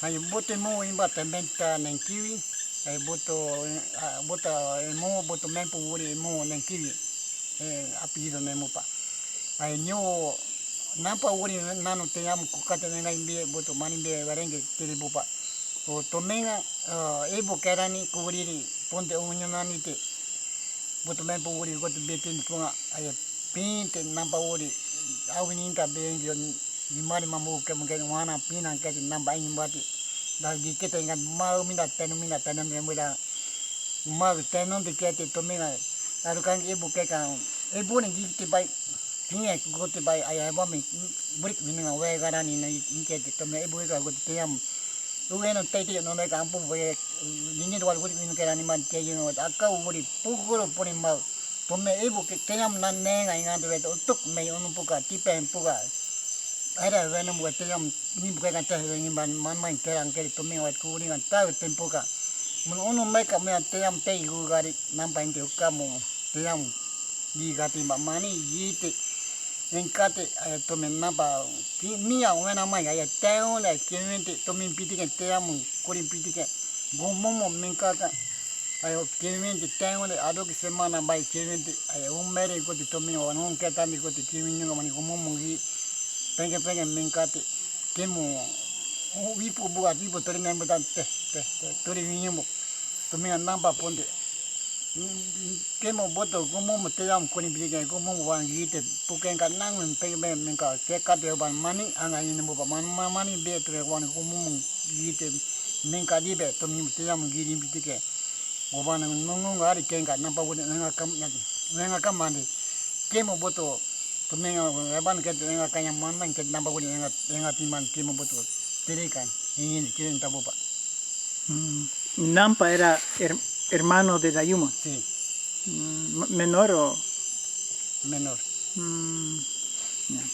Hay boto mo imba tambenta nang kiwi. Hay boto mo boto mempo uri mo nang kiwi. Apellido nemo pa. Hay nyo Nampa uri nano te amo kukate nenga imbi boto manimbe varenge tiribu pa. O tomenga ebo kerani kuburiri ponte unyanani te. Boto mempo uri goto betin punga ay pinte Nampa uri awininta benjo di mari mamu ke mungkin mana pinang ke Nampa IMG dari kita ingat mau minat tenun muda mau tenun di kita tomenga lalu kan ibu ke kan ibu ni gigi baik Tinha gote bai ai ba mi brik minga we garani na inkete to me ibu ka gote tiam ueno tete no me campo we ningi do gote minga garani man te yo aka uri puguro poni ma to me ibu ke tiam na ne ngai nga de to tuk me onu puka tipen puka era we no mo tiam ni buka kan te ni man man kerang ke to me wa ku ni kan ta tempo ka mun onu me ka me tiam te gu gari nampa inte ukamo tiam di gati mani yite encate tome napa mia wena mai ay teo la kimente tome pitike teamu kuri pitike gomomo menkaka ay kimente teo le ado que semana bai kimente ay un mere ko tome on que tami ko kiminyo mani gomomo gi penge menkate kemo wipo bua wipo tori nembo tante tori minyo tome namba ponte kemo boto gomomo te am kuni bige gomomo wan gite puken kan nang men pe men ka ke ka de ban mani anga ini mo man mani be tre wan gomomo gite men ka di be to mi te am giri bitike go ban nongo ngari ken ka nampa woni nga kam mandi kemo boto to men ban ke nga kanya man ke nampa woni nga timan kemo boto terikan ini ken tabopa. Nampa era hermano de Dayuma. Sí. ¿Menor o...? Menor. Ya.